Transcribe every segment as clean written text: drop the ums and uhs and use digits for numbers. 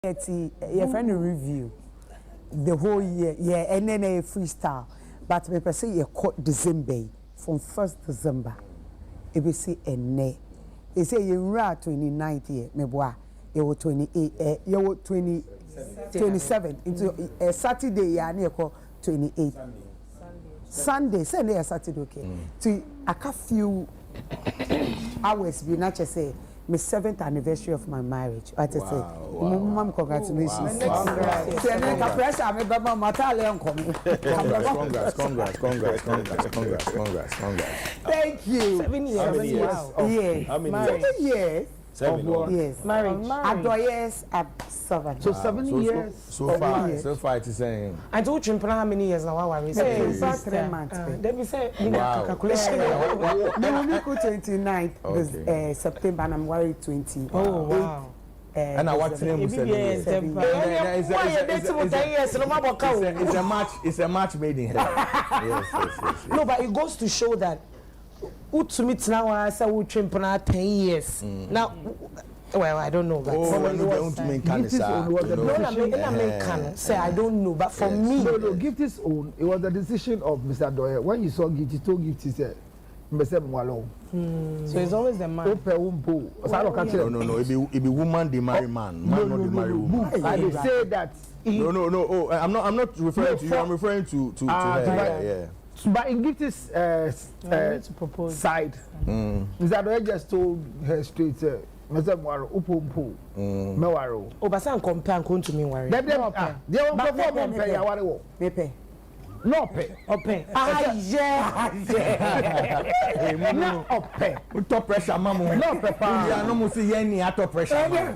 Your friend review the whole year, yeah, and then a freestyle. But me per say you caught December from 1st December. If you see a ne, they say you are 29th year, me boy, you were 28, you were 27 into a Saturday, yeah, near 28. Sunday, Saturday, okay. To a few hours, be not just say. My 7th anniversary of my marriage. I just say, Mom, congratulations. Congrats. Thank you. 7 years. Wow. Yes. How many years? 7 years. 7 years. Yes. Marriage. Adoy years at 7. So 7 years. So far it is saying. I told you how many years now? Why we say 3 months. Then we say calculation. Then we go 29th September and I'm worried 20. Oh wow. And I watch them. It's a match made in heaven. Yes. No, but it goes to show that to meet now I say we train for 10 years. Now, well, I don't know. But say I don't know, but for me, no, Gifty's own. It was the decision of Mr. Adoy. When you saw Gifty, told Gifty said, so it's always the man. No. It be woman they marry man. Man not they marry woman. I will say that. No. Oh, I'm not referring to you. I'm referring to her. Yeah. But in Gifty's side, Mr. Adoy just told her straight, Mr. Mwaro, Upumpu, Mewaro. Oh, but some compare to me worry. They won't pay. No pay. Open. No pay. Top pressure, mama. No pay. Yeah, no more see any top pressure. No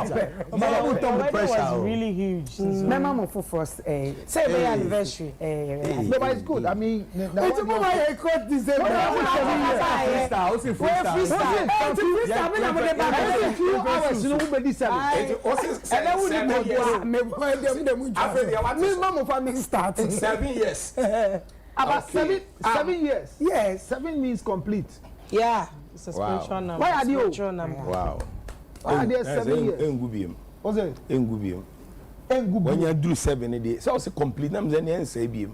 pay. Mama, top pressure was really huge. My mama for first say the anniversary. No, but it's good. I mean, it's a moment I caught this. Freestyle. 7 years. About 7 years. Yes. 7 means complete. Yeah. It's a spiritual number. Why are you? Wow. Why are there 7 years? What's it? When you do 7 days, so it's complete. I'm saying,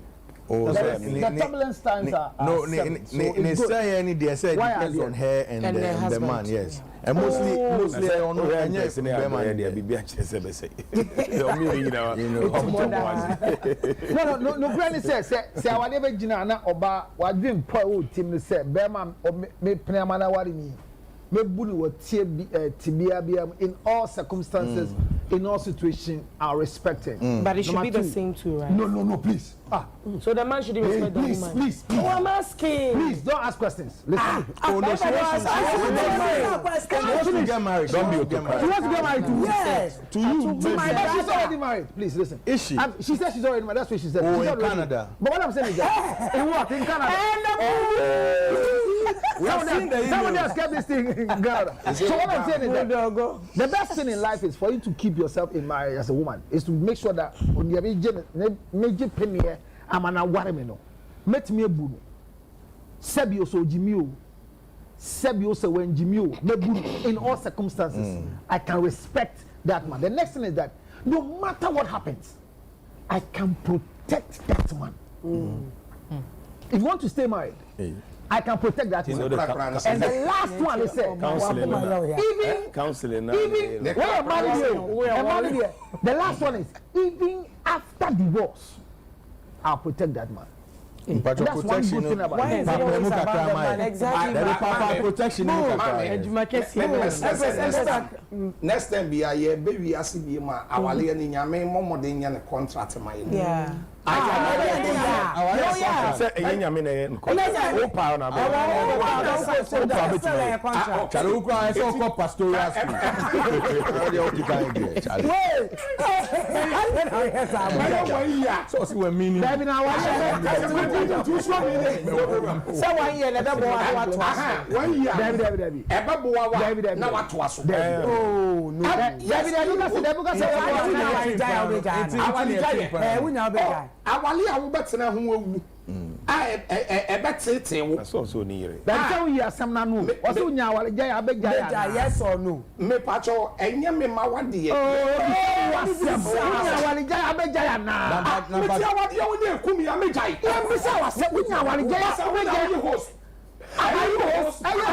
oh, the turbulence times are no, they say any day, say depends on her and the man, yes. And mostly on her, yes, and the man, they be actually say. No, granny says, say, I never Gina Oba, what dream poor team say, Berman or me Pnamana Wadimi. Me bunu tibia in all circumstances, in all situations are respected. But it should be the same too, right? No, please. So the man should respect the woman. Please. Oh, I'm asking. Please don't ask questions. Listen. Oh no, she wants to get married. Don't be okay. She wants to get married to you. Yes. To you. To my dad. She's already married. Please listen. Is she? She said she's already married. That's what she said. Oh, she's in Canada. But what I'm saying is that in what? In Canada. Someone else kept this thing in Canada. So what I'm saying is that the best thing in life is for you to keep yourself in marriage as a woman. Is to make sure that when you have major penny, I'm an awareness. Met me a boo. Sebio so Jimio. Sebio so when Jimio. In all circumstances, I can respect that man. The next thing is that no matter what happens, I can protect that man. If you want to stay married, I can protect that man. And the last one is said, counseling. Even the last one is even after divorce, I'll protect that man. But that's one good thing about why is it always about the man? Exactly. Protection. Next time be a baby as be ma awale ni nyame momo de nya ne contract ma ye. Yeah. Say nyame na ye nko. O pa na be. Chale u kwa so ko pastoral school. So see we meaning. Baby na wa. Say 1 year na be bo wa to aso. 1 year. David. Ebe bo wa na wa to aso. Oh no. David Awali a wo betena ho awu. That's also near. That's how we are some nanu. What's on your ghpagetv? Yes or no? Me pacho enya me ma wadi. What's your ghpagetv na? Me tia wadi ya woni ekumi ya me jai. Me say what's your ghpagetv host? Are you host? Are you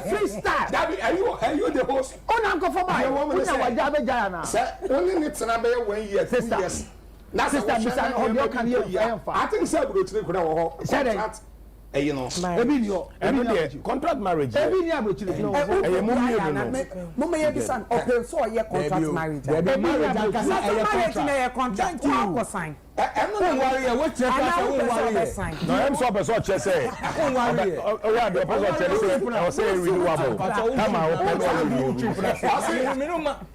freestyle? Dabi, are you the host? On uncle for my ghpagetv na. Say only need to na be 1 year, 2 years. That's sister Mr. Audio can you I think say bro today could have contract. You know. Contract marriage. Mama ye bi san open so ye contract marriage. Marriage contract you sign. Don't worry, what check us? No, I'm so person check say. Don't worry. Oh yeah, the person check say I say renewable. Come on,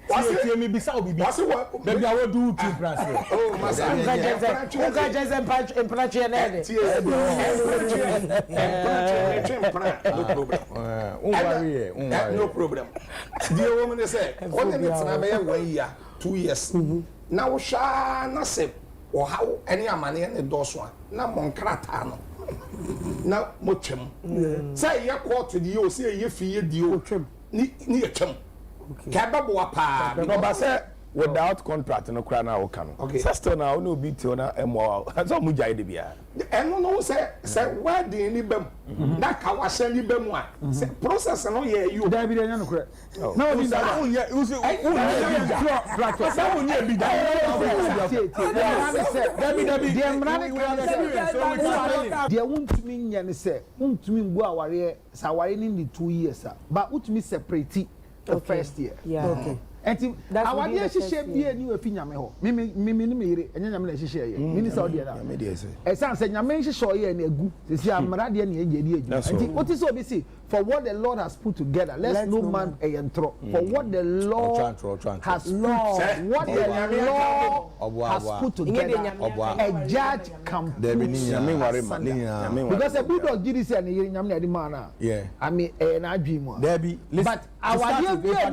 what's me bisa obi. Baby I will do 2 plus. Oh, master. No problem. The woman say, only me na be 1 year, 2 years. Now sha na say or how any amane ne doso na monkrata no na motwem say ye court di o say ye fie di o twem ni ye twem ka babo pa no ba say without contract no kra na o ka no sister na o no bi ti na emo so mu jai de bia eno no say wedding ni bam na ka wa hye ni bam a say process no ye you da bi de nya no kra na o bi da o ye o say o practice say o nye bi da de wontumi nya ne say wontumi ngu aware sa aware ni 2 years but wontumi separate the first year Okay. Enti awade hihye bia ni wafi nyame ho mimi ni meyire enya nyame na hihye ye mini sa ode na me dey say esan se nyame hihye ye na egu sisi amra de na ye di egu enti oti so obi say for what the Lord has put together let's no man entro for what the Lord has put together a judge can put because a bulldog did say na nyame na di man na yeah I mean na adwi mu but awade bia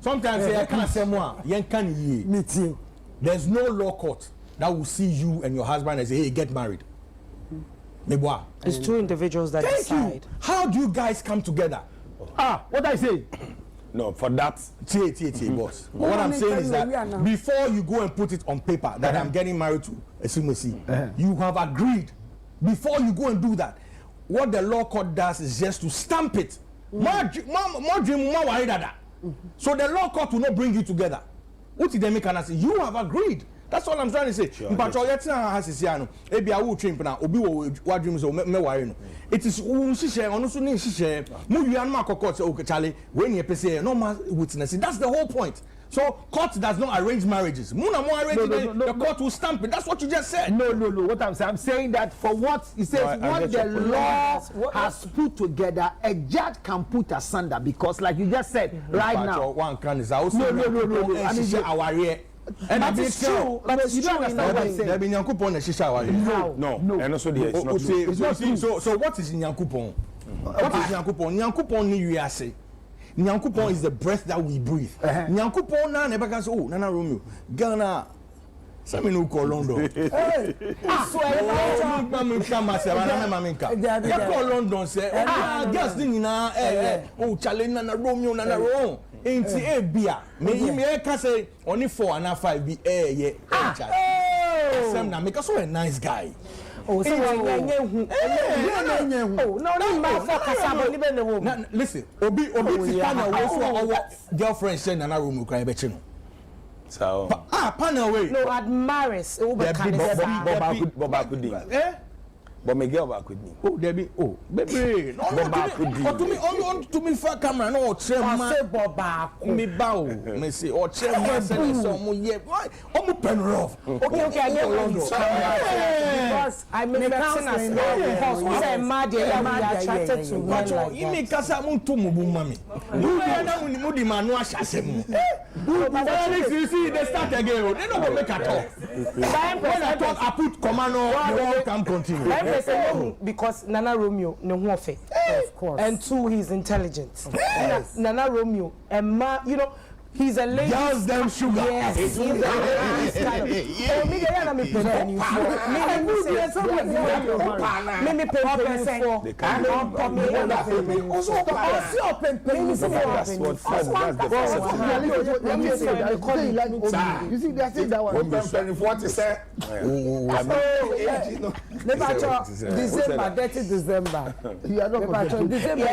sometimes you can't say more. You can't hear. Meeting. There's no law court that will see you and your husband and say, "Hey, get married." It's 2 individuals that decide. How do you guys come together? What I say? No, for that, boss. What I'm saying is that before you go and put it on paper that I'm getting married to Esumesi, you have agreed. Before you go and do that, what the law court does is just to stamp it. So the law court will not bring you together. What did they make an say? You have agreed. That's all I'm trying to say. But it is witness. That's the whole point. So court does not arrange marriages. The court will stamp it. That's what you just said. No. What I'm saying that for what he says, what the law has put together, a judge can put asunder because, like you just said, right now. One can is also no. I mean, our and it's true. But you don't understand what I'm saying. No. And also it's not true. So what is Nyankupon? What is Nyankupon? Nyankupon ni wiase. Nyankupon is the breath that we breathe. Nyankupon na never can say, oh, Nana Romeo, Ghana. Some no call London. Hey, call London say, just na oh, challenge Nana Romeo, Nana Romeo. Ain't a beer. Me can say only 4 and 5 be Sam na make us so a nice guy. Oh, so no, listen. Obi panel our girlfriend said Nana Romeo cry betchino. So panel way. No, admires. Boba could but my girl back with me. Oh, Debbie. Oh, baby. No, to me for camera. No, chairman. Me bow. Me say, or chairman. Some yeah. Why? Pen rough. Okay. I get one. Because I mean, because we say mad. We are attracted to men like you make us a moon to mummy. You know, the man was assassin. You see, they start again. They don't make a talk. When I talk, I put commando. They can continue. Because Nana Romeo no of course, and 2 he's intelligent. Nana Romeo and you know He's a lady. Girls them sugar. Yes. He's a lady. Oh, me dey na me penny for. Me penny for. Also open penny for. You see, they are saying that one. Open penny for what is that? December, 30 December. You are not December.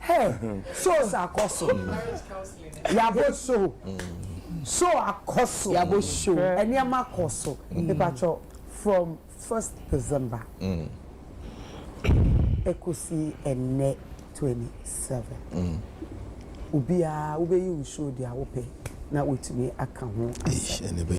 Hey, so akoso. Yabo so akoso. Yabo show. Enyama akoso. Ebacho from 1st December. Ekosi ene 27. Ubia ube you show dia ope na wetumi aka ho.